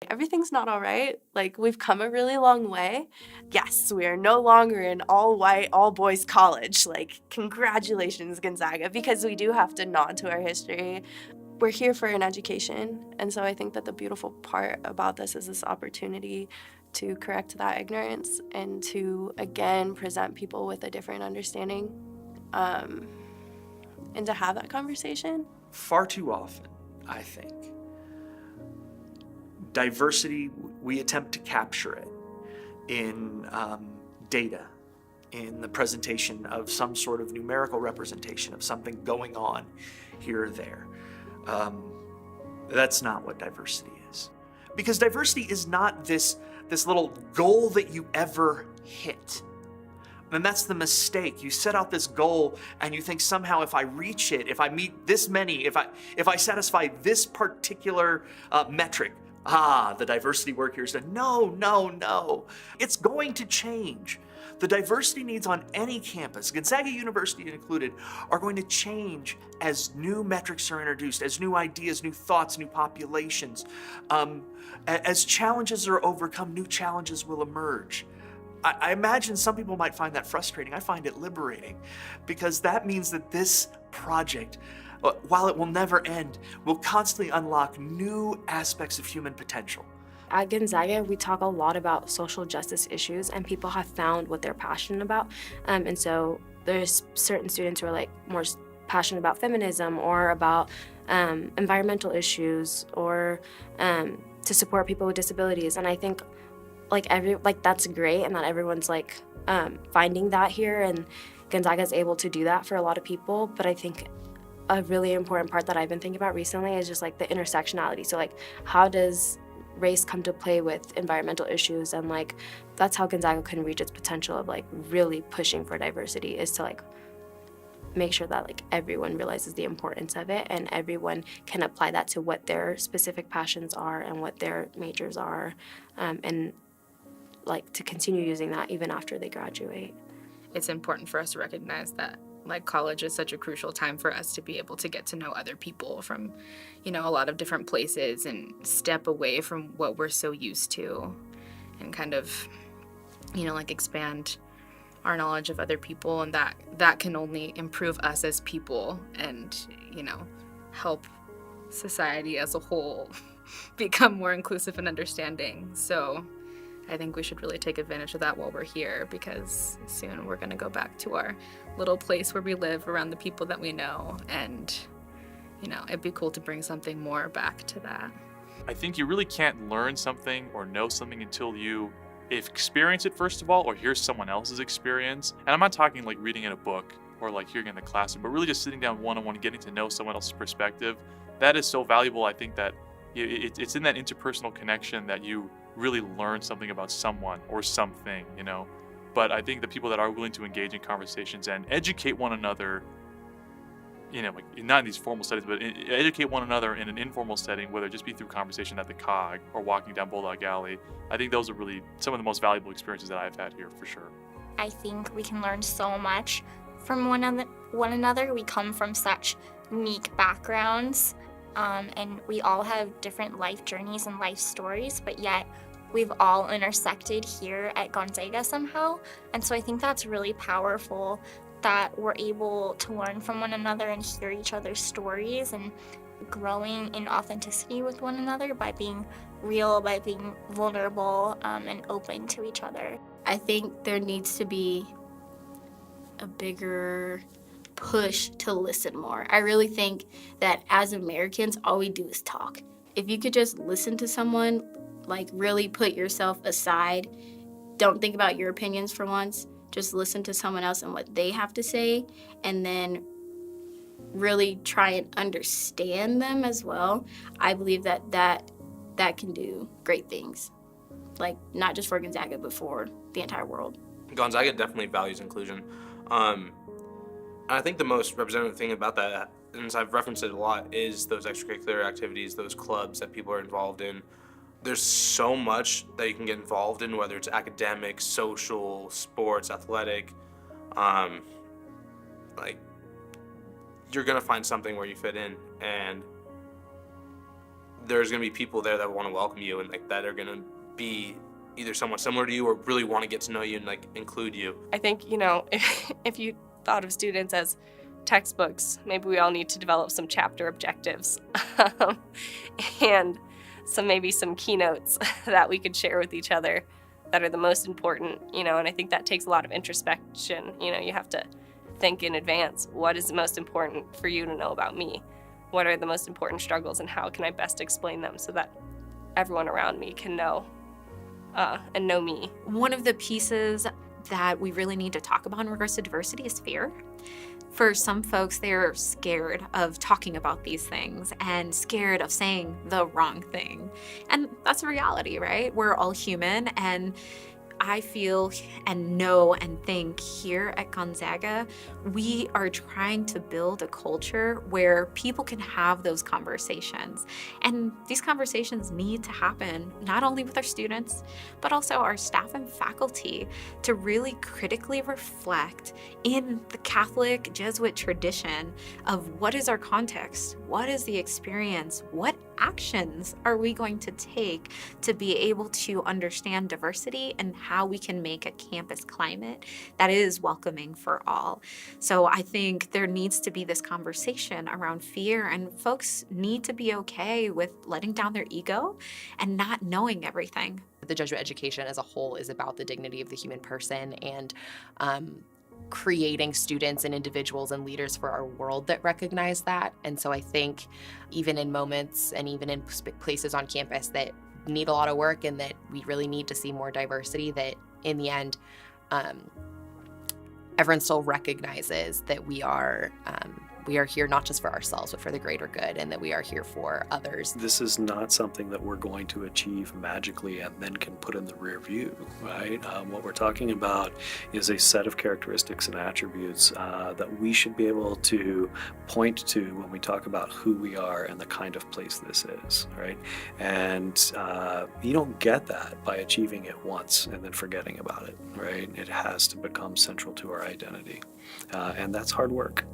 Everything's not all right. Like, we've come a really long way. Yes, we are no longer an all-white, all-boys college. Like, congratulations, Gonzaga, because we do have to nod to our history. We're here for an education, and so I think that the beautiful part about this is this opportunity to correct that ignorance and to, again, present people with a different understanding, and to have that conversation. Far too often, I think, diversity, we attempt to capture it in data, in the presentation of some sort of numerical representation of something going on here or there. That's not what diversity is. Because diversity is not this little goal that you ever hit. And that's the mistake. You set out this goal and you think somehow if I reach it, if I meet this many, if I satisfy this particular metric, the diversity work here is done. No. It's going to change. The diversity needs on any campus, Gonzaga University included, are going to change as new metrics are introduced, as new ideas, new thoughts, new populations. As challenges are overcome, new challenges will emerge. I imagine some people might find that frustrating. I find it liberating, because that means that this project, while it will never end, will constantly unlock new aspects of human potential. At Gonzaga, we talk a lot about social justice issues, and people have found what they're passionate about. And so there's certain students who are like more passionate about feminism or about environmental issues or to support people with disabilities. And I think that's great, and that everyone's finding that here, and Gonzaga is able to do that for a lot of people. But I think a really important part that I've been thinking about recently is just the intersectionality. So how does race come to play with environmental issues? And that's how Gonzaga can reach its potential of really pushing for diversity, is to make sure that everyone realizes the importance of it, and everyone can apply that to what their specific passions are and what their majors are, and to continue using that even after they graduate. It's important for us to recognize that college is such a crucial time for us to be able to get to know other people from, a lot of different places, and step away from what we're so used to, and kind of, expand our knowledge of other people, and that can only improve us as people and, help society as a whole become more inclusive and understanding. So I think we should really take advantage of that while we're here, because soon we're going to go back to our little place where we live around the people that we know, and it'd be cool to bring something more back to that. I think you really can't learn something or know something until you experience it, first of all, or hear someone else's experience. And I'm not talking reading in a book or hearing in the classroom, but really just sitting down one-on-one, getting to know someone else's perspective. That is so valuable. I think that it's in that interpersonal connection that you really learn something about someone or something, But I think the people that are willing to engage in conversations and educate one another, not in these formal settings, but educate one another in an informal setting, whether it just be through conversation at the COG or walking down Bulldog Alley, I think those are really some of the most valuable experiences that I've had here, for sure. I think we can learn so much from one another. We come from such unique backgrounds, and we all have different life journeys and life stories, but yet we've all intersected here at Gonzaga somehow. And so I think that's really powerful, that we're able to learn from one another and hear each other's stories, and growing in authenticity with one another by being real, by being vulnerable, and open to each other. I think there needs to be a bigger push to listen more. I really think that as Americans, all we do is talk. If you could just listen to someone, really put yourself aside, don't think about your opinions for once, just listen to someone else and what they have to say, and then really try and understand them as well. I believe that can do great things, not just for Gonzaga, but for the entire world. Gonzaga definitely values inclusion. I think the most representative thing about that, and I've referenced it a lot, is those extracurricular activities, those clubs that people are involved in. There's so much that you can get involved in, whether it's academic, social, sports, athletic. You're gonna find something where you fit in, and there's going to be people there that want to welcome you and like that are going to be either somewhat similar to you or really want to get to know you and like include you. I think, you know, if you thought of students as textbooks, maybe we all need to develop some chapter objectives and maybe some keynotes that we could share with each other that are the most important, you know, and I think that takes a lot of introspection. You know, you have to think in advance, what is the most important for you to know about me? What are the most important struggles and how can I best explain them so that everyone around me can know and know me? One of the pieces that we really need to talk about in regards to diversity is fear. For some folks, they're scared of talking about these things and scared of saying the wrong thing. And that's a reality, right? We're all human, and I feel and know and think here at Gonzaga, we are trying to build a culture where people can have those conversations. And these conversations need to happen not only with our students, but also our staff and faculty to really critically reflect in the Catholic Jesuit tradition of what is our context, what is the experience, what actions are we going to take to be able to understand diversity and how we can make a campus climate that is welcoming for all. So I think there needs to be this conversation around fear, and folks need to be okay with letting down their ego and not knowing everything. The Jesuit education as a whole is about the dignity of the human person and creating students and individuals and leaders for our world that recognize that. And so I think even in moments and even in places on campus that need a lot of work and that we really need to see more diversity, that in the end, everyone still recognizes that we are here not just for ourselves, but for the greater good, and that we are here for others. This is not something that we're going to achieve magically and then can put in the rear view, right? What we're talking about is a set of characteristics and attributes that we should be able to point to when we talk about who we are and the kind of place this is, right? And you don't get that by achieving it once and then forgetting about it, right? It has to become central to our identity, and that's hard work.